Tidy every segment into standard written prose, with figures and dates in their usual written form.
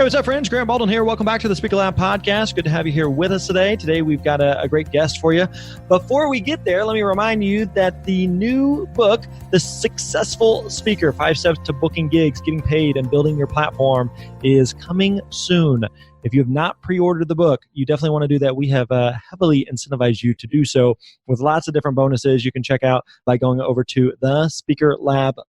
Hey, what's up, friends? Graham Baldwin here. Welcome back to the Speaker Lab podcast. Good to have you here with us today. Today, we've got a great guest for you. Before we get there, let me remind you that the new book, The Successful Speaker, 5 Steps to Booking Gigs, Getting Paid, and Building Your Platform, is coming soon. If you have not pre-ordered the book, you definitely want to do that. We have heavily incentivized you to do so with lots of different bonuses you can check out by going over to thespeakerlab.com/book.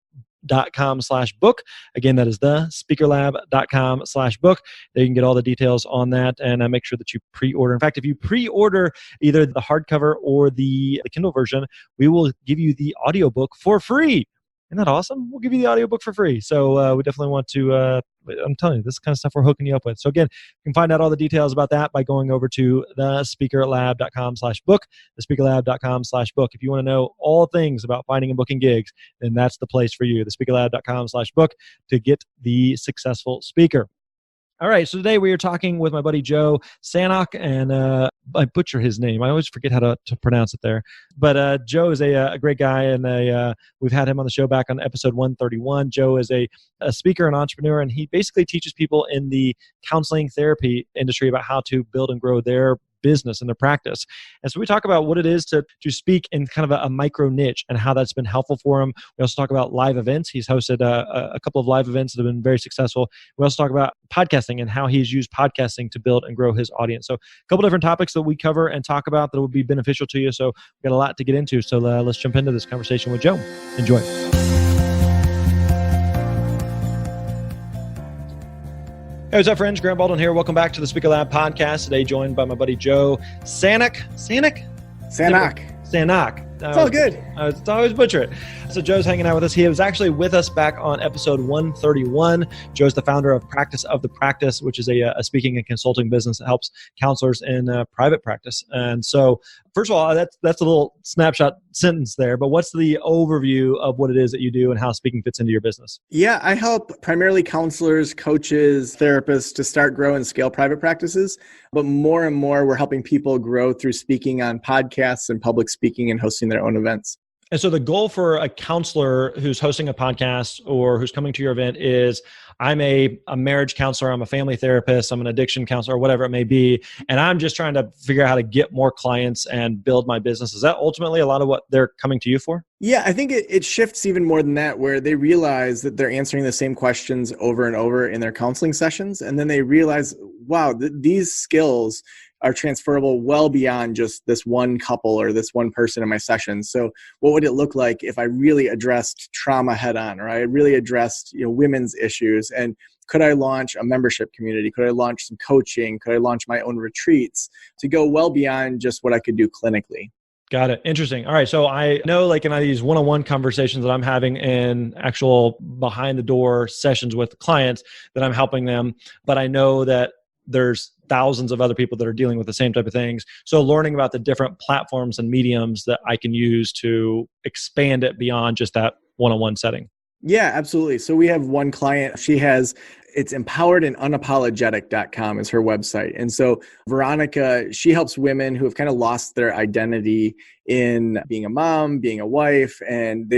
Again, that is thespeakerlab.com/book. There you can get all the details on that and make sure that you pre-order. In fact, if you pre-order either the hardcover or the Kindle version, we will give you the audiobook for free. Isn't that awesome? We'll give you the audiobook for free. So we definitely want to, I'm telling you, this is kind of stuff we're hooking you up with. So again, you can find out all the details about that by going over to thespeakerlab.com/book, thespeakerlab.com/book. If you want to know all things about finding and booking gigs, then that's the place for you, thespeakerlab.com/book, to get the successful speaker. All right, so today we are talking with my buddy Joe Sanok, and I butcher his name. I always forget how to pronounce it there. But Joe is a great guy, and we've had him on the show back on episode 131. Joe is a speaker and entrepreneur, and he basically teaches people in the counseling therapy industry about how to build and grow their business and their practice. And so we talk about what it is to speak in kind of a micro niche and how that's been helpful for him. We also talk about live events. He's hosted a couple of live events that have been very successful. We also talk about podcasting and how he's used podcasting to build and grow his audience. So a couple different topics that we cover and talk about that will be beneficial to you. So we've got a lot to get into. So let's jump into this conversation with Joe. Enjoy. Hey, what's up, friends? Graham Baldwin here. Welcome back to the Speaker Lab podcast. Today, joined by my buddy Joe Sanok. Sanok. It's all good. I always butcher it. So Joe's hanging out with us. He was actually with us back on episode 131. Joe's the founder of Practice of the Practice, which is a speaking and consulting business that helps counselors in private practice. And so, first of all, that's a little snapshot sentence there, but what's the overview of what it is that you do and how speaking fits into your business? Yeah, I help primarily counselors, coaches, therapists to start, grow, and scale private practices. But more and more, we're helping people grow through speaking on podcasts and public speaking and hosting their own events. And so the goal for a counselor who's hosting a podcast or who's coming to your event is, I'm a marriage counselor, I'm a family therapist, I'm an addiction counselor, whatever it may be, and I'm just trying to figure out how to get more clients and build my business. Is that ultimately a lot of what they're coming to you for? Yeah, I think it shifts even more than that, where they realize that they're answering the same questions over and over in their counseling sessions. And then they realize, wow, these skills are transferable well beyond just this one couple or this one person in my session. So what would it look like if I really addressed trauma head on, or I really addressed women's issues? And could I launch a membership community? Could I launch some coaching? Could I launch my own retreats to go well beyond just what I could do clinically? Got it. Interesting. All right. So I know in these one-on-one conversations that I'm having in actual behind the door sessions with clients that I'm helping them, but I know that there's thousands of other people that are dealing with the same type of things. So learning about the different platforms and mediums that I can use to expand it beyond just that one-on-one setting. Yeah, absolutely. So we have one client, it's empoweredandunapologetic.com is her website. And so Veronica, she helps women who have kind of lost their identity in being a mom, being a wife, and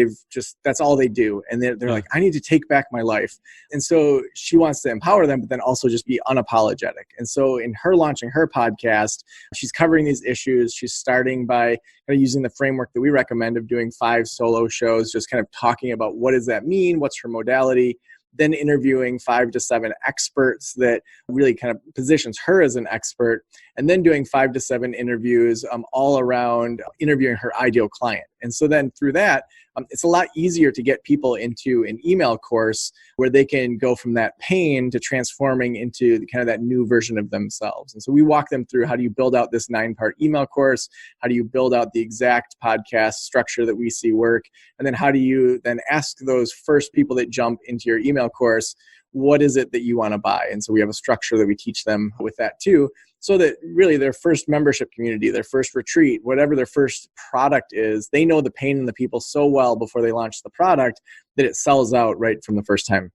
that's all they do. And they're like, I need to take back my life. And so she wants to empower them, but then also just be unapologetic. And so in her launching her podcast, she's covering these issues. She's starting by kind of using the framework that we recommend of doing 5 solo shows, just kind of talking about what does that mean? What's her modality? Then interviewing 5 to 7 experts that really kind of positions her as an expert, and then doing 5 to 7 interviews all around interviewing her ideal client. And so then through that, it's a lot easier to get people into an email course where they can go from that pain to transforming into kind of that new version of themselves. And so we walk them through, how do you build out this 9-part email course? How do you build out the exact podcast structure that we see work? And then how do you then ask those first people that jump into your email course, what is it that you want to buy? And so we have a structure that we teach them with that too, so that really their first membership community, their first retreat, whatever their first product is, they know the pain and the people so well before they launch the product that it sells out right from the first time.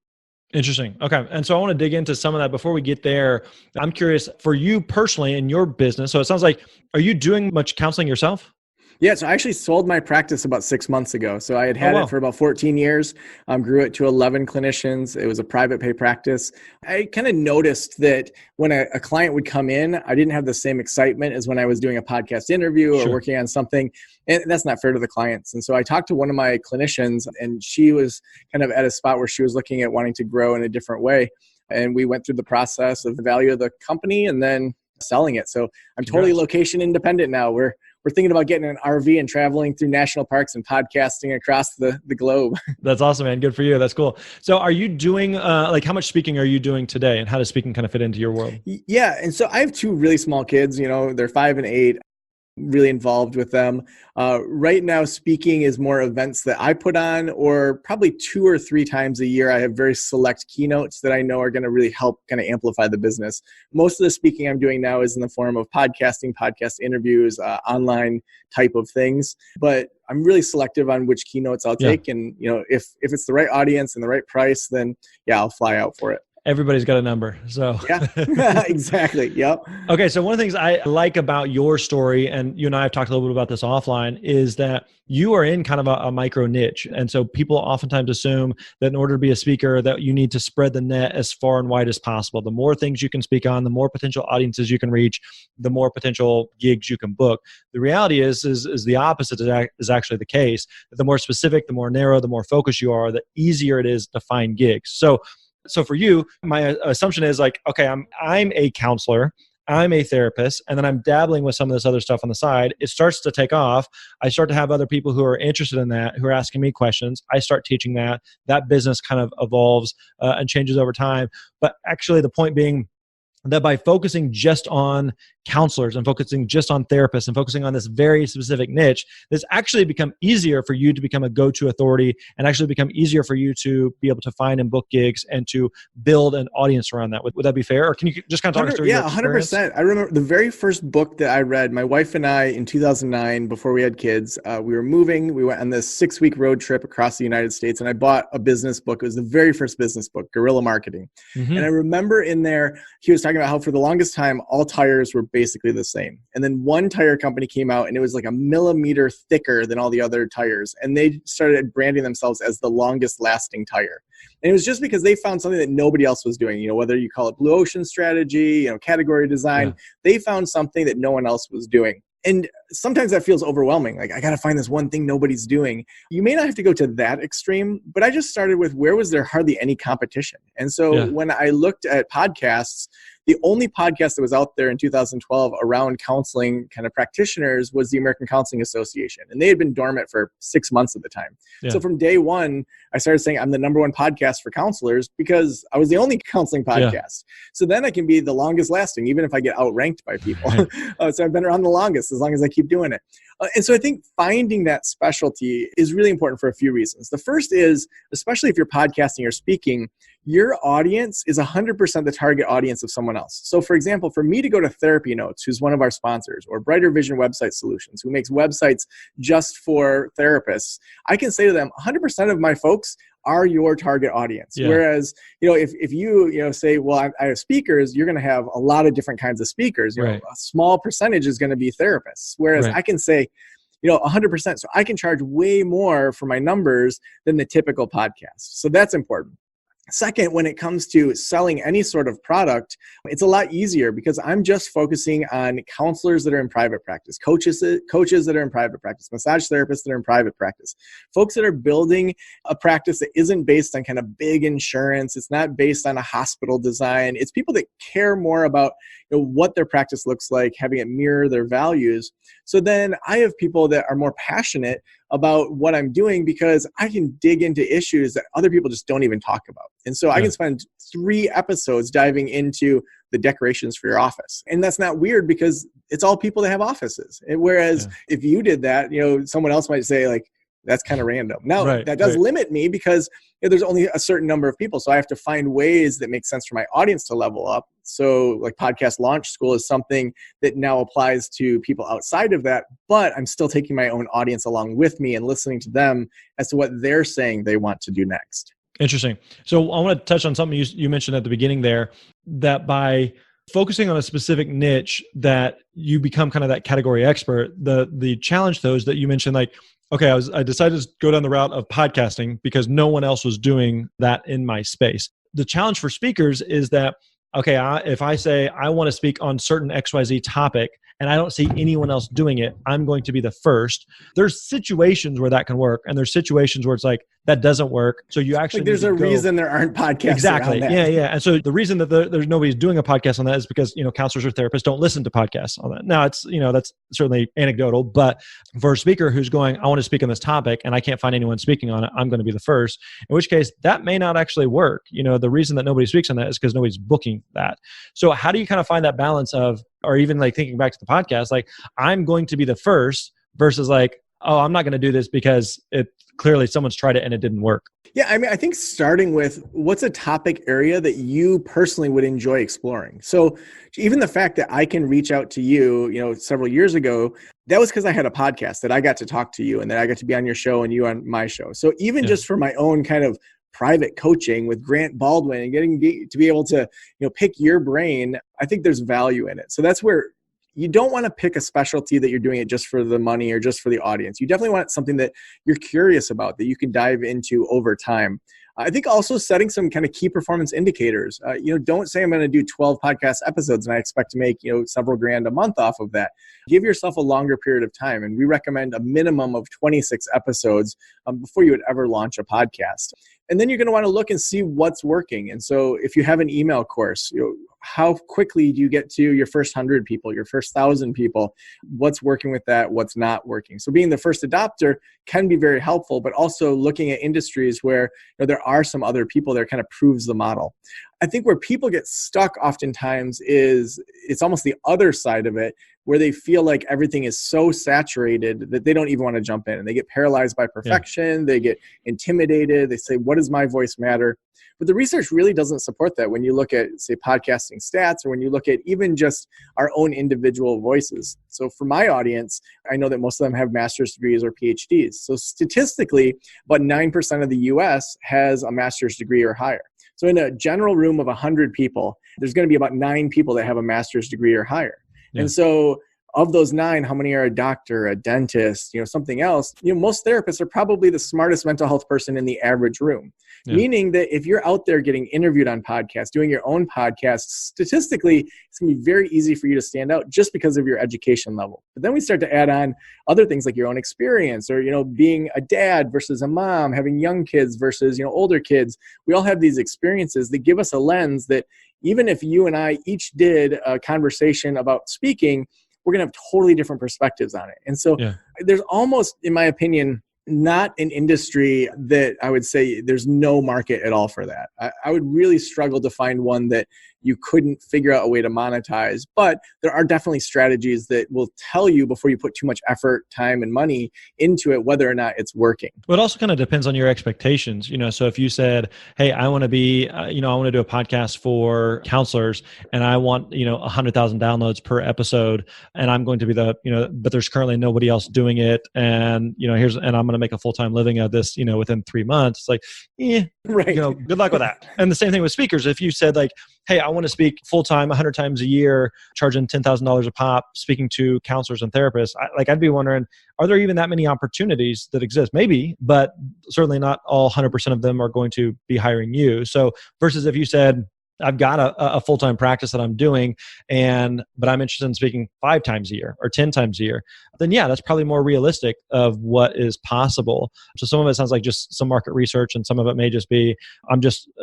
Interesting. Okay. And so I want to dig into some of that. Before we get there, I'm curious for you personally in your business. So it sounds like, are you doing much counseling yourself? Yeah, so I actually sold my practice about 6 months ago. So I had Oh, had it wow. for about 14 years, grew it to 11 clinicians. It was a private pay practice. I kind of noticed that when a client would come in, I didn't have the same excitement as when I was doing a podcast interview or Sure. working on something. And that's not fair to the clients. And so I talked to one of my clinicians, and she was kind of at a spot where she was looking at wanting to grow in a different way. And we went through the process of the value of the company and then selling it. So I'm totally Congrats. location independent now. We're thinking about getting an RV and traveling through national parks and podcasting across the globe. That's awesome, man. Good for you. That's cool. So are you doing, like, how much speaking are you doing today, and how does speaking kind of fit into your world? Yeah. And so I have two really small kids, they're 5 and 8. Really involved with them. Right now, speaking is more events that I put on, or probably 2 or 3 times a year. I have very select keynotes that I know are going to really help kind of amplify the business. Most of the speaking I'm doing now is in the form of podcasting, podcast interviews, online type of things. But I'm really selective on which keynotes I'll Yeah. take. And, if it's the right audience and the right price, then yeah, I'll fly out for it. Everybody's got a number. So Yeah, exactly. Yep. Okay, so one of the things I like about your story, and you and I have talked a little bit about this offline, is that you are in kind of a micro niche. And so people oftentimes assume that in order to be a speaker, that you need to spread the net as far and wide as possible. The more things you can speak on, the more potential audiences you can reach, the more potential gigs you can book. The reality is the opposite is actually the case. The more specific, the more narrow, the more focused you are, the easier it is to find gigs. So for you, my assumption is like, okay, I'm a counselor, I'm a therapist, and then I'm dabbling with some of this other stuff on the side. It starts to take off. I start to have other people who are interested in that, who are asking me questions. I start teaching that. That business kind of evolves and changes over time. But actually, the point being that by focusing just on counselors and focusing just on therapists and focusing on this very specific niche, it's actually become easier for you to become a go-to authority, and actually become easier for you to be able to find and book gigs and to build an audience around that. Would that be fair? Or can you just kind of talk us through your experience? 100%. I remember the very first book that I read, my wife and I, in 2009, before we had kids, we were moving. We went on this 6-week road trip across the United States, and I bought a business book. It was the very first business book, Guerrilla Marketing. Mm-hmm. And I remember in there, he was talking about how for the longest time, all tires were basically the same. And then one tire company came out, and it was like a millimeter thicker than all the other tires. And they started branding themselves as the longest lasting tire. And it was just because they found something that nobody else was doing. Whether you call it blue ocean strategy, category design, they found something that no one else was doing. And sometimes that feels overwhelming. Like, I got to find this one thing nobody's doing. You may not have to go to that extreme, but I just started with where was there hardly any competition. And so when I looked at podcasts, the only podcast that was out there in 2012 around counseling kind of practitioners was the American Counseling Association. And they had been dormant for 6 months at the time. So from day one, I started saying I'm the number one podcast for counselors because I was the only counseling podcast. So then I can be the longest lasting, even if I get outranked by people. So I've been around the longest, as long as I keep doing it. And so I think finding that specialty is really important for a few reasons. The first is, especially if you're podcasting or speaking, your audience is 100% the target audience of someone else. So for example, for me to go to Therapy Notes, who's one of our sponsors, or Brighter Vision Website Solutions, who makes websites just for therapists, I can say to them, 100% of my folks are your target audience. Whereas, if you, say, well, I have speakers, you're going to have a lot of different kinds of speakers. A small percentage is going to be therapists. Whereas I can say, 100%. So I can charge way more for my numbers than the typical podcast. So that's important. Second, when it comes to selling any sort of product, it's a lot easier because I'm just focusing on counselors that are in private practice, coaches that are in private practice, massage therapists that are in private practice, folks that are building a practice that isn't based on kind of big insurance. It's not based on a hospital design. It's people that care more about what their practice looks like, having it mirror their values. So then I have people that are more passionate about what I'm doing because I can dig into issues that other people just don't even talk about. And so I can spend 3 episodes diving into the decorations for your office. And that's not weird because it's all people that have offices. And whereas if you did that, someone else might say like, that's kind of random. Now, that does limit me because there's only a certain number of people. So I have to find ways that make sense for my audience to level up. So like Podcast Launch School is something that now applies to people outside of that, but I'm still taking my own audience along with me and listening to them as to what they're saying they want to do next. Interesting. So I want to touch on something you mentioned at the beginning there, that by focusing on a specific niche that you become kind of that category expert. The challenge though is that you mentioned like, okay, I decided to go down the route of podcasting because no one else was doing that in my space. The challenge for speakers is that, okay, if I say I want to speak on certain XYZ topic and I don't see anyone else doing it, I'm going to be the first. There's situations where that can work, and there's situations where it's like, that doesn't work. So you actually like there's a reason there aren't podcasts exactly around that. Yeah. And so the reason that there's nobody's doing a podcast on that is because counselors or therapists don't listen to podcasts on that. Now it's that's certainly anecdotal, but for a speaker who's going, I want to speak on this topic and I can't find anyone speaking on it, I'm going to be the first. In which case that may not actually work. The reason that nobody speaks on that is because nobody's booking that. So how do you kind of find that balance of, or even like thinking back to the podcast, like I'm going to be the first versus like, oh, I'm not going to do this because it clearly someone's tried it and it didn't work. Yeah, I mean, I think starting with what's a topic area that you personally would enjoy exploring. So even the fact that I can reach out to you, several years ago, that was because I had a podcast that I got to talk to you and that I got to be on your show and you on my show. So even just for my own kind of private coaching with Grant Baldwin and getting to be able to, pick your brain, I think there's value in it. So that's where you don't want to pick a specialty that you're doing it just for the money or just for the audience. You definitely want something that you're curious about, that you can dive into over time. I think also setting some kind of key performance indicators. Don't say I'm going to do 12 podcast episodes and I expect to make, several grand a month off of that. Give yourself a longer period of time. And we recommend a minimum of 26 episodes before you would ever launch a podcast. And then you're going to want to look and see what's working. And so if you have an email course, how quickly do you get to your first 100 people, your first 1,000 people? What's working with that? What's not working? So being the first adopter can be very helpful, but also looking at industries where there are some other people that kind of proves the model. I think where people get stuck oftentimes is it's almost the other side of it, where they feel like everything is so saturated that they don't even want to jump in, and they get paralyzed by perfection. Yeah. They get intimidated. They say, what does my voice matter? But the research really doesn't support that when you look at, say, podcasting stats, or when you look at even just our own individual voices. So for my audience, I know that most of them have master's degrees or PhDs. So statistically, about 9% of the US has a master's degree or higher. So in a general room of 100 people, there's going to be about 9 people that have a master's degree or higher. Yeah. And so of those 9, how many are a doctor, a dentist, something else? Most therapists are probably the smartest mental health person in the average room. Yeah. Meaning that if you're out there getting interviewed on podcasts, doing your own podcast, statistically, it's going to be very easy for you to stand out just because of your education level. But then we start to add on other things like your own experience, or, being a dad versus a mom, having young kids versus, older kids. We all have these experiences that give us a lens that even if you and I each did a conversation about speaking, we're going to have totally different perspectives on it. And so there's almost, in my opinion, not an industry that I would say there's no market at all for that. I would really struggle to find one that you couldn't figure out a way to monetize. But there are definitely strategies that will tell you before you put too much effort, time, and money into it, whether or not it's working. Well, it also kind of depends on your expectations. So if you said, hey, I want to be, I want to do a podcast for counselors and I want, 100,000 downloads per episode, and I'm going to be but there's currently nobody else doing it. And, and I'm going to make a full-time living of this, within 3 months. It's like, right. Good luck with that. And the same thing with speakers. If you said like, hey, I want to speak full-time 100 times a year, charging $10,000 a pop, speaking to counselors and therapists, I'd be wondering, are there even that many opportunities that exist? Maybe, but certainly not all 100% of them are going to be hiring you. So versus if you said, I've got a full-time practice that I'm doing, but I'm interested in speaking 5 times a year or 10 times a year, then that's probably more realistic of what is possible. So some of it sounds like just some market research, and some of it may just be,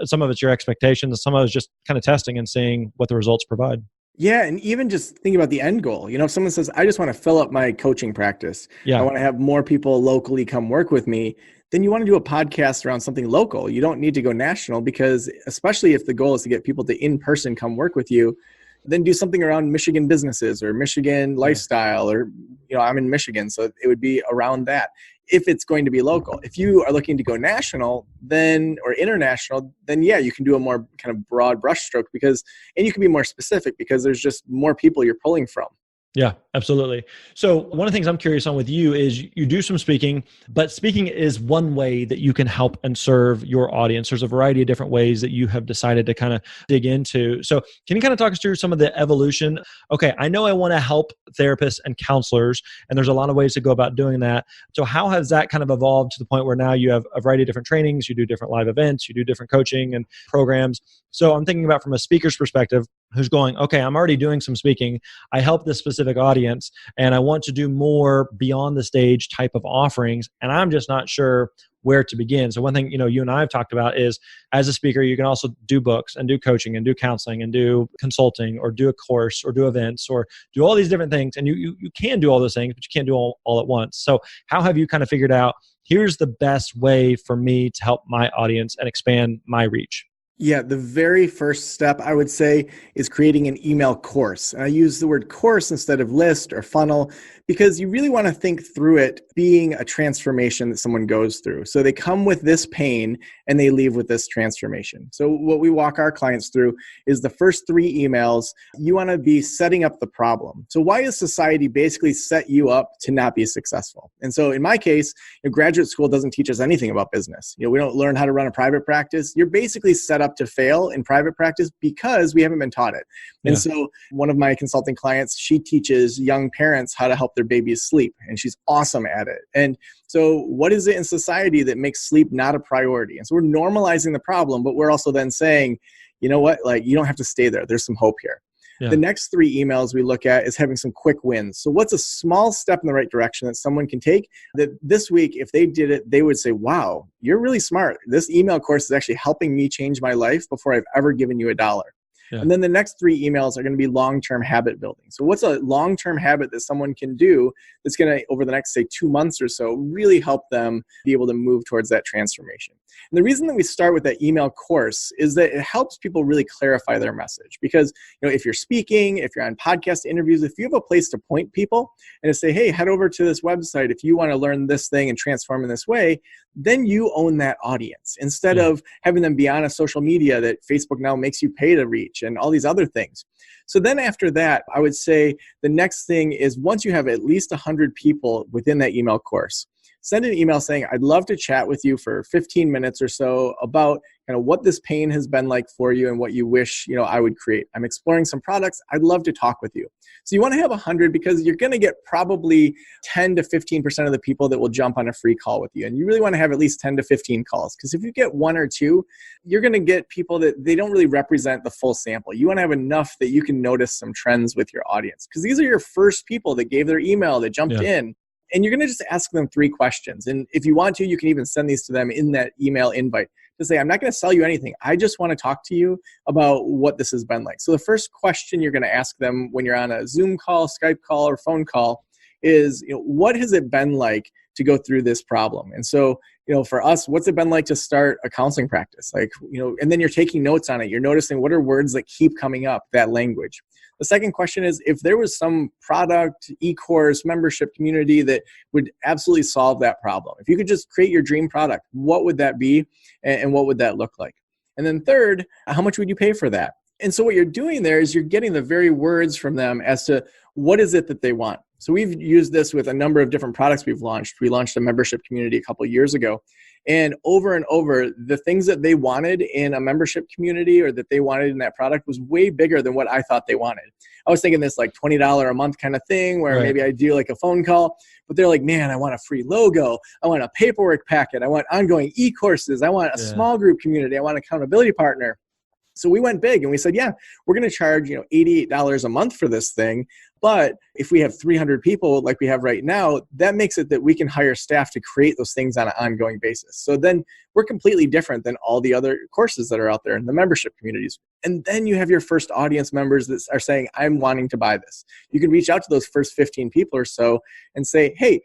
some of it's your expectations, and some of it's just kind of testing and seeing what the results provide. Yeah. And even just think about the end goal. If someone says, I just want to fill up my coaching practice. Yeah. I want to have more people locally come work with me. Then you want to do a podcast around something local. You don't need to go national, because especially if the goal is to get people to in person come work with you, then do something around Michigan businesses or Michigan lifestyle, or, I'm in Michigan, so it would be around that if it's going to be local. If you are looking to go national or international, then you can do a more kind of broad brushstroke and you can be more specific because there's just more people you're pulling from. Yeah, absolutely. So one of the things I'm curious on with you is you do some speaking, but speaking is one way that you can help and serve your audience. There's a variety of different ways that you have decided to kind of dig into. So can you kind of talk us through some of the evolution? Okay, I know I want to help therapists and counselors, and there's a lot of ways to go about doing that. So how has that kind of evolved to the point where now you have a variety of different trainings, you do different live events, you do different coaching and programs. So I'm thinking about from a speaker's perspective, who's going, okay, I'm already doing some speaking. I help this specific audience and I want to do more beyond the stage type of offerings. And I'm just not sure where to begin. So one thing, you and I have talked about is as a speaker, you can also do books and do coaching and do counseling and do consulting or do a course or do events or do all these different things. And you can do all those things, but you can't do all at once. So how have you kind of figured out, here's the best way for me to help my audience and expand my reach? Yeah, the very first step I would say is creating an email course. And I use the word course instead of list or funnel because you really want to think through it being a transformation that someone goes through. So they come with this pain and they leave with this transformation. So what we walk our clients through is the first 3 emails, you want to be setting up the problem. So why has society basically set you up to not be successful? And so in my case, graduate school doesn't teach us anything about business. We don't learn how to run a private practice. You're basically set up to fail in private practice because we haven't been taught it. And so one of my consulting clients, she teaches young parents how to help their babies sleep, and she's awesome at it. And so what is it in society that makes sleep not a priority? And so we're normalizing the problem, but we're also then saying, you know what, like you don't have to stay there. There's some hope here. Yeah. The next 3 emails we look at is having some quick wins. So what's a small step in the right direction that someone can take that this week, if they did it, they would say, wow, you're really smart. This email course is actually helping me change my life before I've ever given you $1. Yeah. And then the next 3 emails are going to be long-term habit building. So what's a long-term habit that someone can do that's going to, over the next, say, 2 months or so, really help them be able to move towards that transformation? And the reason that we start with that email course is that it helps people really clarify their message. Because if you're speaking, if you're on podcast interviews, if you have a place to point people and to say, hey, head over to this website if you want to learn this thing and transform in this way, then you own that audience instead of having them be on a social media that Facebook now makes you pay to reach and all these other things. So then after that, I would say the next thing is once you have at least 100 people within that email course, send an email saying, I'd love to chat with you for 15 minutes or so about kind of what this pain has been like for you and what you wish, I would create. I'm exploring some products. I'd love to talk with you. So you want to have 100 because you're going to get probably 10 to 15% of the people that will jump on a free call with you. And you really want to have at least 10 to 15 calls because if you get 1 or 2, you're going to get people that they don't really represent the full sample. You want to have enough that you can notice some trends with your audience because these are your first people that gave their email, that jumped in. And you're going to just ask them 3 questions. And if you want to, you can even send these to them in that email invite to say, I'm not going to sell you anything. I just want to talk to you about what this has been like. So the first question you're going to ask them when you're on a Zoom call, Skype call, or phone call is, what has it been like to go through this problem? And so, for us, what's it been like to start a counseling practice? And then you're taking notes on it. You're noticing what are words that keep coming up, that language. The second question is, if there was some product, e-course, membership community that would absolutely solve that problem, if you could just create your dream product, what would that be and what would that look like? And then third, how much would you pay for that? And so what you're doing there is you're getting the very words from them as to what is it that they want. So we've used this with a number of different products we've launched. We launched a membership community a couple of years ago. And over, the things that they wanted in a membership community or that they wanted in that product was way bigger than what I thought they wanted. I was thinking this like $20 a month kind of thing where maybe I do like a phone call, but they're like, man, I want a free logo. I want a paperwork packet. I want ongoing e-courses. I want a small group community. I want an accountability partner. So we went big and we said, we're going to charge, $88 a month for this thing. But if we have 300 people like we have right now, that makes it that we can hire staff to create those things on an ongoing basis. So then we're completely different than all the other courses that are out there in the membership communities. And then you have your first audience members that are saying, I'm wanting to buy this. You can reach out to those first 15 people or so and say, hey,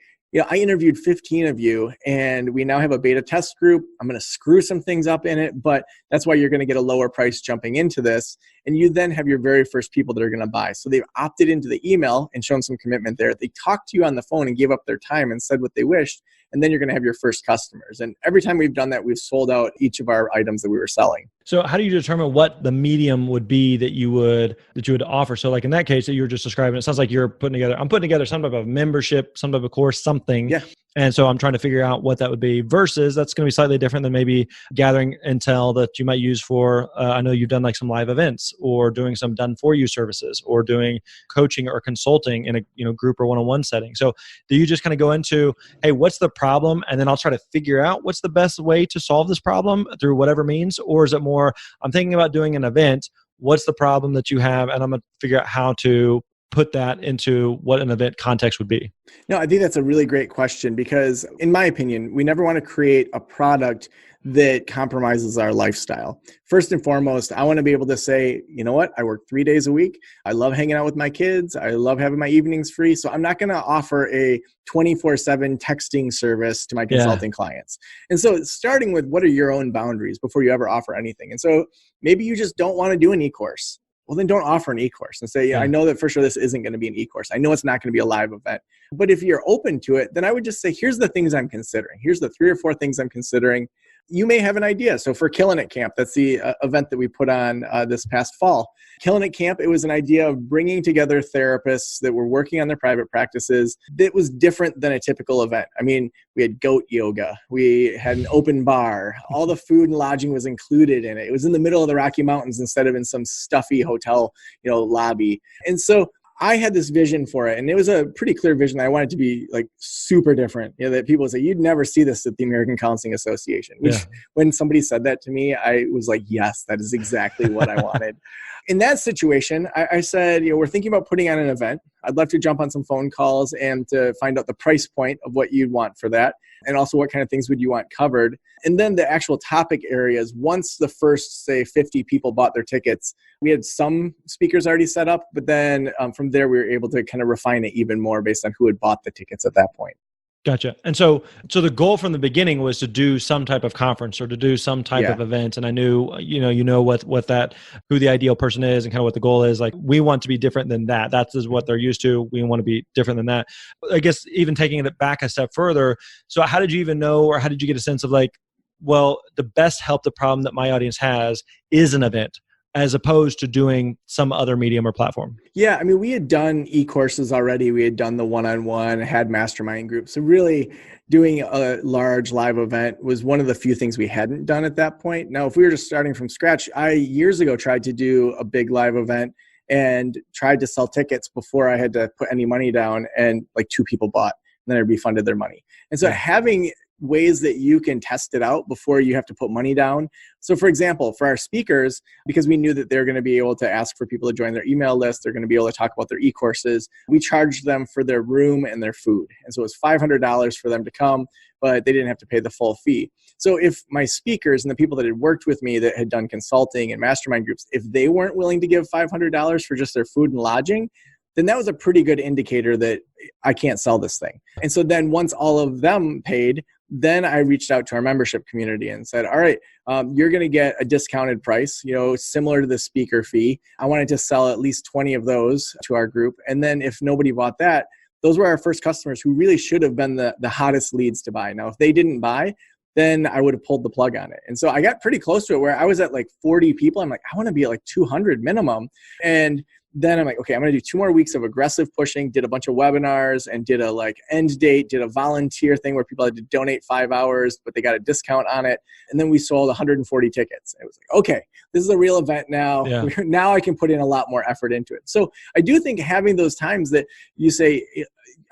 I interviewed 15 of you and we now have a beta test group. I'm going to screw some things up in it, but that's why you're going to get a lower price jumping into this. And you then have your very first people that are going to buy. So they've opted into the email and shown some commitment there. They talked to you on the phone and gave up their time and said what they wished. and then you're going to have your first customers. And every time we've done that, we've sold out each of our items that we were selling. So how do you determine what the medium would be that you would offer? So like in that case that you were just describing, it sounds like I'm putting together some type of membership, some type of course, something. Yeah. And so I'm trying to figure out what that would be versus that's going to be slightly different than maybe gathering intel that you might use for, I know you've done like some live events or doing some done for you services or doing coaching or consulting in a group or one-on-one setting. So do you just kind of go into, hey, what's the problem? And then I'll try to figure out what's the best way to solve this problem through whatever means? Or is it more, I'm thinking about doing an event, what's the problem that you have? And I'm going to figure out how to put that into what an event context would be? No, I think that's a really great question because in my opinion, we never want to create a product that compromises our lifestyle. First and foremost, I want to be able to say, you know what, I work 3 days a week. I love hanging out with my kids. I love having my evenings free. So I'm not going to offer a 24/7 texting service to my consulting clients. And so starting with what are your own boundaries before you ever offer anything. And so maybe you just don't want to do an e-course. Well, then don't offer an e-course and say, I know that for sure this isn't going to be an e-course. I know it's not going to be a live event. But if you're open to it, then I would just say, here's the things I'm considering. Here's the 3 or 4 things I'm considering. You may have an idea. So for Killing It Camp, that's the event that we put on this past fall. Killing It Camp, it was an idea of bringing together therapists that were working on their private practices that was different than a typical event. I mean, we had goat yoga. We had an open bar. All the food and lodging was included in it. It was in the middle of the Rocky Mountains instead of in some stuffy hotel, lobby. And so I had this vision for it, and it was a pretty clear vision. I wanted it to be like super different. That people would say, you'd never see this at the American Counseling Association. Which, when somebody said that to me, I was like, yes, that is exactly what I wanted. In that situation, I said, we're thinking about putting on an event. I'd love to jump on some phone calls and to find out the price point of what you'd want for that. And also what kind of things would you want covered. And then the actual topic areas, once the first, say, 50 people bought their tickets, we had some speakers already set up. But then from there, we were able to kind of refine it even more based on who had bought the tickets at that point. Gotcha. And so the goal from the beginning was to do some type of conference or to do some type of event. And I knew, who the ideal person is and kind of what the goal is. Like, we want to be different than that. That is what they're used to. We want to be different than that. I guess even taking it back a step further. So how did you even know, or how did you get a sense of like, well, the best help the problem that my audience has is an event, as opposed to doing some other medium or platform? Yeah, I mean, we had done e-courses already. We had done the one-on-one, had mastermind groups. So really doing a large live event was one of the few things we hadn't done at that point. Now, if we were just starting from scratch, I years ago tried to do a big live event and tried to sell tickets before I had to put any money down, and like 2 people bought, and then I refunded their money. And so having ways that you can test it out before you have to put money down. So for example, for our speakers, because we knew that they're going to be able to ask for people to join their email list, they're going to be able to talk about their e-courses, we charged them for their room and their food. And so it was $500 for them to come, but they didn't have to pay the full fee. So if my speakers and the people that had worked with me that had done consulting and mastermind groups, if they weren't willing to give $500 for just their food and lodging, then that was a pretty good indicator that I can't sell this thing. And so then once all of them paid, then I reached out to our membership community and said, all right, you're going to get a discounted price, similar to the speaker fee. I wanted to sell at least 20 of those to our group. And then if nobody bought that, those were our first customers who really should have been the hottest leads to buy. Now, if they didn't buy, then I would have pulled the plug on it. And so I got pretty close to it where I was at like 40 people. I'm like, I want to be at like 200 minimum. And then I'm like, okay, I'm going to do 2 more weeks of aggressive pushing, did a bunch of webinars and did a like end date, did a volunteer thing where people had to donate 5 hours, but they got a discount on it. And then we sold 140 tickets. It was like, okay, this is a real event now. Yeah. Now I can put in a lot more effort into it. So I do think having those times that you say,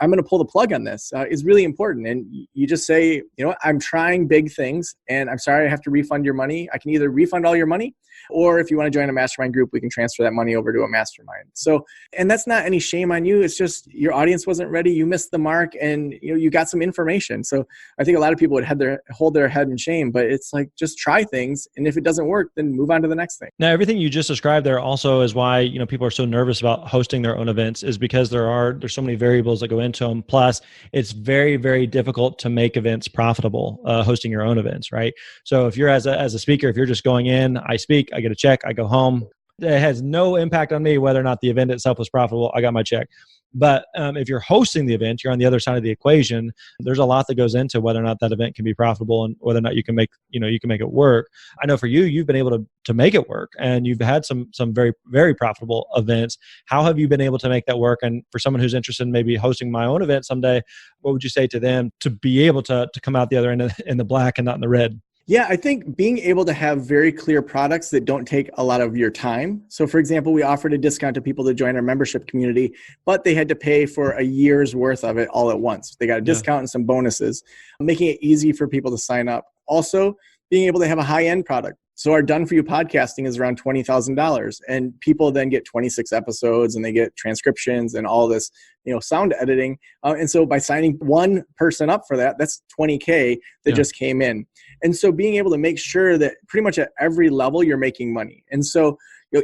I'm going to pull the plug on this is really important. And you just say, I'm trying big things and I'm sorry I have to refund your money. I can either refund all your money, or if you want to join a mastermind group, we can transfer that money over to a mastermind. So, and that's not any shame on you. It's just your audience wasn't ready. You missed the mark and you got some information. So I think a lot of people would hold their head in shame, but it's like, just try things. And if it doesn't work, then move on to the next thing. Now, everything you just described there also is why, people are so nervous about hosting their own events, is because there's so many variables that go into them. Plus, it's very, very difficult to make events profitable, hosting your own events, right? So if you're as a speaker, if you're just going in, I speak, I get a check, I go home. It has no impact on me whether or not the event itself was profitable. I got my check. But if you're hosting the event, you're on the other side of the equation. There's a lot that goes into whether or not that event can be profitable and whether or not you can make it work. I know for you, you've been able to make it work, and you've had some very, very profitable events. How have you been able to make that work? And for someone who's interested in maybe hosting my own event someday, what would you say to them to be able to come out the other end in the black and not in the red? Yeah, I think being able to have very clear products that don't take a lot of your time. So for example, we offered a discount to people to join our membership community, but they had to pay for a year's worth of it all at once. They got a discount and some bonuses, making it easy for people to sign up. Also, being able to have a high-end product. So our Done For You podcasting is around $20,000, and people then get 26 episodes and they get transcriptions and all this, sound editing. And so by signing one person up for that, that's $20K that just came in. And so being able to make sure that pretty much at every level you're making money. And so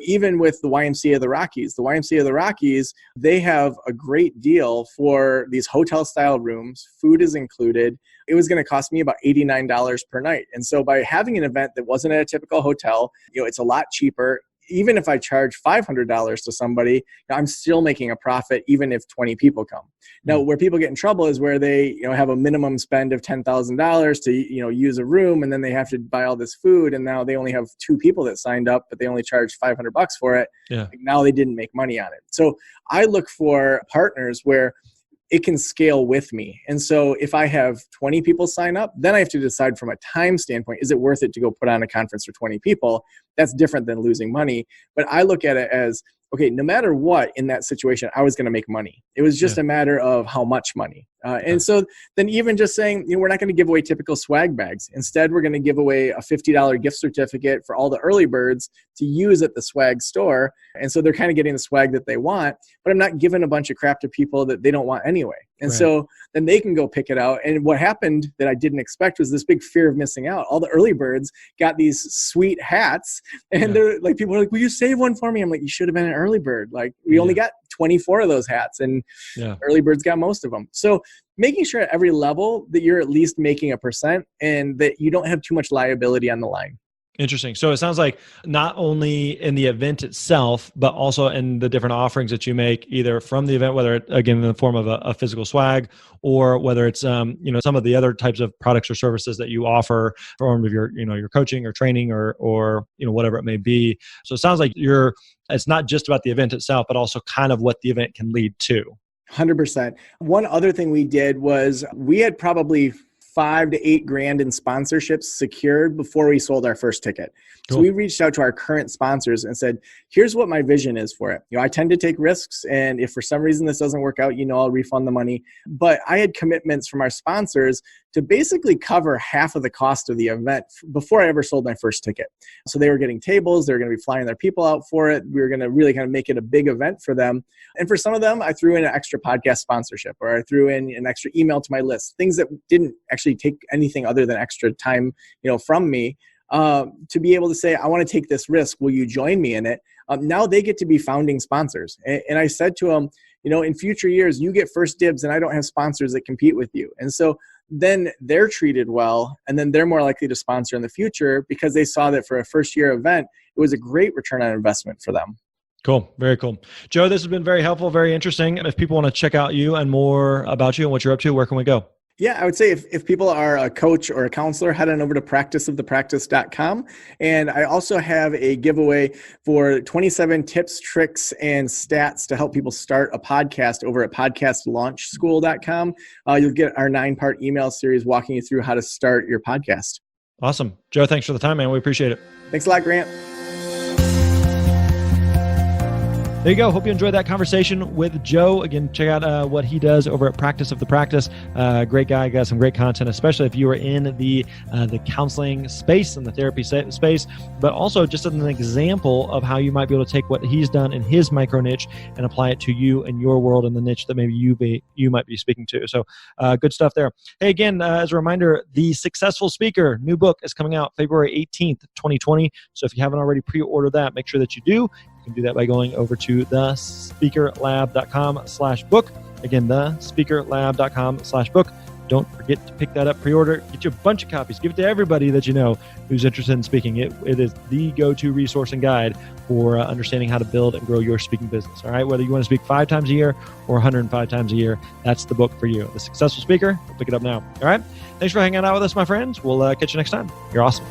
even with the YMCA of the Rockies, they have a great deal for these hotel style rooms. Food is included. It was going to cost me about $89 per night. And so by having an event that wasn't at a typical hotel, it's a lot cheaper. Even if I charge $500 to somebody, I'm still making a profit, even if 20 people come. Now, where people get in trouble is where they, have a minimum spend of $10,000 to, use a room, and then they have to buy all this food, and now they only have 2 people that signed up, but they only charged $500 for it. Yeah. Now they didn't make money on it. So I look for partners where it can scale with me. And so if I have 20 people sign up, then I have to decide from a time standpoint, is it worth it to go put on a conference for 20 people? That's different than losing money. But I look at it as, okay, no matter what in that situation, I was going to make money. It was just a matter of how much money. And so then even just saying, we're not going to give away typical swag bags. Instead, we're going to give away a $50 gift certificate for all the early birds to use at the swag store. And so they're kind of getting the swag that they want, but I'm not giving a bunch of crap to people that they don't want anyway. And so then they can go pick it out. And what happened that I didn't expect was this big fear of missing out. All the early birds got these sweet hats, and they're like, people are like, will you save one for me? I'm like, you should have been an early bird. Like, we only got 24 of those hats, and early birds got most of them. So making sure at every level that you're at least making a percent and that you don't have too much liability on the line. Interesting. So it sounds like not only in the event itself, but also in the different offerings that you make, either from the event, whether it, again, in the form of a physical swag, or whether it's, some of the other types of products or services that you offer in form of your coaching or training or whatever it may be. So it sounds like it's not just about the event itself, but also kind of what the event can lead to. 100%. One other thing we did was we had probably $5,000 to $8,000 in sponsorships secured before we sold our first ticket. Cool. So we reached out to our current sponsors and said, here's what my vision is for it. I tend to take risks, and if for some reason this doesn't work out, I'll refund the money. But I had commitments from our sponsors to basically cover half of the cost of the event before I ever sold my first ticket. So they were getting tables, they were going to be flying their people out for it. We were going to really kind of make it a big event for them. And for some of them, I threw in an extra podcast sponsorship, or I threw in an extra email to my list, things that didn't actually take anything other than extra time, from me, to be able to say, I want to take this risk. Will you join me in it? Now they get to be founding sponsors. And I said to them, in future years, you get first dibs, and I don't have sponsors that compete with you. And so then they're treated well, and then they're more likely to sponsor in the future because they saw that for a first year event, it was a great return on investment for them. Cool. Very cool. Joe, this has been very helpful, very interesting. If people want to check out you and more about you and what you're up to, where can we go? Yeah, I would say if people are a coach or a counselor, head on over to practiceofthepractice.com. And I also have a giveaway for 27 tips, tricks, and stats to help people start a podcast over at podcastlaunchschool.com. You'll get our 9-part email series walking you through how to start your podcast. Awesome. Joe, thanks for the time, man. We appreciate it. Thanks a lot, Grant. There you go. Hope you enjoyed that conversation with Joe. Again, check out what he does over at Practice of the Practice. Great guy, got some great content, especially if you are in the counseling space and the therapy space, but also just as an example of how you might be able to take what he's done in his micro niche and apply it to you and your world and the niche that maybe you might be speaking to. So good stuff there. Hey, again, as a reminder, The Successful Speaker new book is coming out February 18th, 2020. So if you haven't already pre-ordered that, make sure that you do. You can do that by going over to thespeakerlab.com/book. Again, thespeakerlab.com/book. don't forget to pick that up, pre-order, get you a bunch of copies, give it to everybody that you know who's interested in speaking. It is the go-to resource and guide for understanding how to build and grow your speaking business. All right, whether you want to speak 5 times a year or 105 times a year, that's the book for you. The Successful Speaker, pick it up now. All right, thanks for hanging out with us, my friends. We'll catch you next time. You're awesome.